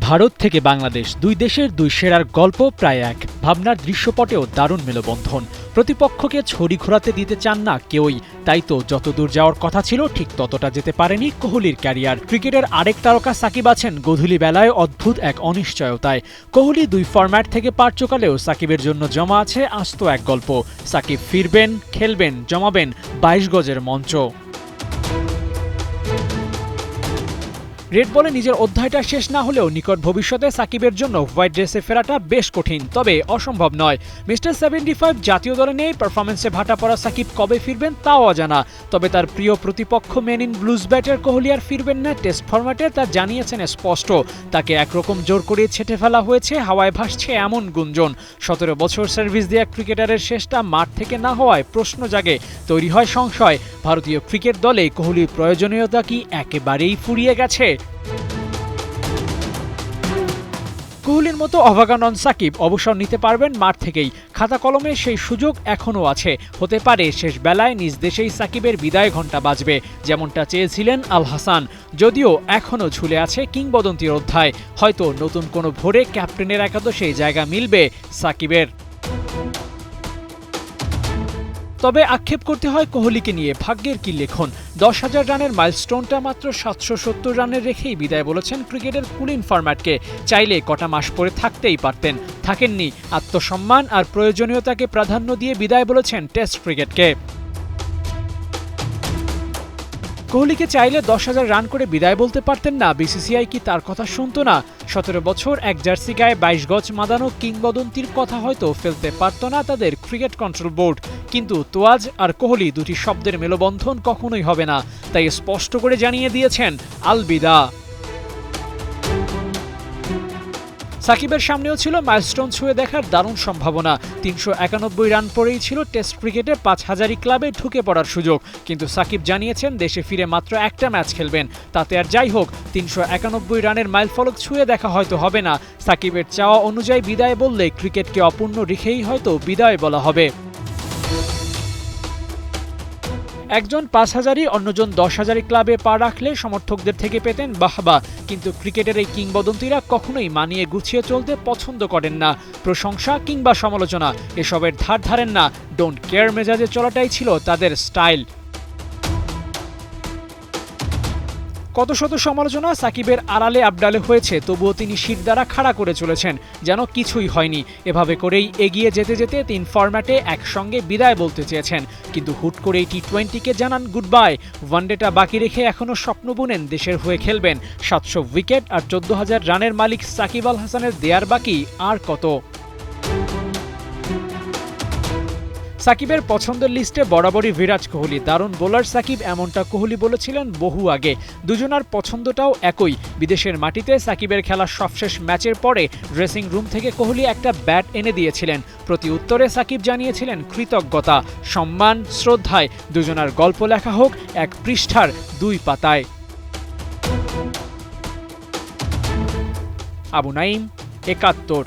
ভারত থেকে বাংলাদেশ দুই দেশের দুই সেরার গল্প প্রায় এক। ভাবনার দৃশ্যপটেও দারুণ মেলবন্ধন। প্রতিপক্ষকে ছড়ি ঘোরাতে দিতে চান না কেউই। তাই তো যতদূর যাওয়ার কথা ছিল ঠিক ততটা যেতে পারেনি কোহলির ক্যারিয়ার। ক্রিকেটের আরেক তারকা সাকিব আছেন গোধূলি বেলায় অদ্ভুত এক অনিশ্চয়তায়। কোহলি দুই ফরম্যাট থেকে পার চোকালেও সাকিবের জন্য জমা আছে আস্ত এক গল্প। সাকিব ফিরবেন, খেলবেন, জমাবেন ২২ গজের মঞ্চ। রেড বলে নিজের অধ্যায়টা শেষ না হলেও নিকট ভবিষ্যতে সাকিবের জন্য হোয়াইট ড্রেসে ফেরাটা বেশ কঠিন, তবে অসম্ভব নয়। মিস্টার 75 জাতীয় দলে নেই, পারফরমেন্সে ভাটা পড়া সাকিব কবে ফিরবেন তাও অজানা। তবে তার প্রিয় প্রতিপক্ষ men in blues batter Kohli আর ফিরবেন না টেস্ট ফরম্যাটে, তা জানিয়েছেন স্পষ্ট। তাকে একরকম জোর করে ছেঁটে ফেলা হয়েছে, হাওয়ায় ভাসছে এমন গুঞ্জন। ১৭ বছর সার্ভিস দেয়া ক্রিকেটারের শেষটা মাঠ থেকে না হওয়ায় প্রশ্ন জাগে, তৈরি হয় সংশয়। ভারতীয় ক্রিকেট দলে কোহলির প্রয়োজনীয়তা কি একেবারেই ফুরিয়ে গেছে? কোহলির মতো অভাগা নন সাকিব, অবসর নিতে পারবেন মাঠ থেকেই। খাতা কলমে সেই সুযোগ এখনও আছে। হতে পারে শেষ বেলায় নিজ দেশেই সাকিবের বিদায় ঘণ্টা বাজবে, যেমনটা চেয়েছিলেন আল হাসান। যদিও এখনও ঝুলে আছে কিংবদন্তির অধ্যায়। হয়তো নতুন কোনো ভোরে ক্যাপ্টেনের একাদশে জায়গা মিলবে সাকিবের। তবে আক্ষেপ করতে হয় কোহলিকে নিয়ে, ভাগ্যের কি লেখন। ১০,০০০ রানের মাইলস্টোনটা মাত্র ৭৭০ রানের রেখেই বিদায় বলেছেন ক্রিকেটের কুলিন ফরম্যাটকে। চাইলে কটা মাস পরে থাকতেই পারতেন, থাকেননি। আত্মসম্মান আর প্রয়োজনীয়তাকে প্রাধান্য দিয়ে বিদায় বলেছেন টেস্ট ক্রিকেটকে। কোহলিকে চাইলে ১০,০০০ রান করে বিদায় বলতে পারতেন না? বিসিসিআই কি তার কথা শুনতো না? ১৭ বছর এক জার্সি গায়ে ২২ গজ মাদানো কিংবদন্তির কথা হয়তো ফেলতে পারত না তাদের ক্রিকেট কন্ট্রোল বোর্ড। কিন্তু তোয়াজ আর কোহলি দুটি শব্দের মেলবন্ধন কখনোই হবে না, তাই স্পষ্ট করে জানিয়ে দিয়েছেন আলবিদা। সাকিবের সামনেও ছিল মাইলস্টোন ছুঁয়ে দেখার দারুণ সম্ভাবনা। ৩৯১ রান পরেই ছিল টেস্ট ক্রিকেটে ৫,০০০ ক্লাবে ঢুকে পড়ার সুযোগ। কিন্তু সাকিব জানিয়েছেন দেশে ফিরে মাত্র একটা ম্যাচ খেলবেন। তাতে আর যাই হোক, ৩৯১ রানের মাইলফলক ছুঁয়ে দেখা হয়তো হবে না। সাকিবের চাওয়া অনুযায়ী বিদায় বললে ক্রিকেটকে অপূর্ণ রেখেই হয়তো বিদায় বলা হবে। একজন ৫,০০০, অন্যজন ১০,০০০ ক্লাবে পা রাখলে সমর্থকদের থেকে পেতেন বাহবা। কিন্তু ক্রিকেটের এই কিংবদন্তিরা কখনোই মানিয়ে গুছিয়ে চলতে পছন্দ করেন না। প্রশংসা কিংবা সমালোচনা এসবের ধার ধারেন না। ডোন্ট কেয়ার মেজাজে চলাটাই ছিল তাদের স্টাইল। কত শত সমালোচনা সাকিবের আড়ালে আবডালে হয়েছে, তবুও তিনি শিরদাঁড়া খাড়া করে চলেছেন, যেন কিছুই হয়নি। এভাবে করেই এগিয়ে যেতে যেতে ৩ ফরম্যাটে একসঙ্গে বিদায় বলতে চেয়েছেন, কিন্তু হুট করেই টি-20কে জানান গুড বাই। ওয়ানডেটা বাকি রেখে এখনও স্বপ্ন বুনেন দেশের হয়ে খেলবেন। ৭০০ উইকেট আর ১৪,০০০ রানের মালিক সাকিব আল হাসানের দেয়ার বাকি আর কত? সাকিবের পছন্দের লিস্টে বরাবরই বিরাট কোহলি। দারুণ বোলার সাকিব, এমনটা কোহলি বলেছিলেন বহু আগে। দুজনার পছন্দটাও একই। বিদেশের মাটিতে সাকিবের খেলা সবশেষ ম্যাচের পরে ড্রেসিং রুম থেকে কোহলি একটা ব্যাট এনে দিয়েছিলেন। প্রতি উত্তরে সাকিব জানিয়েছিলেন কৃতজ্ঞতা, সম্মান, শ্রদ্ধায়। দুজনার গল্প লেখা হোক এক পৃষ্ঠার ২ পাতায়। আবু নাইম, ৭১।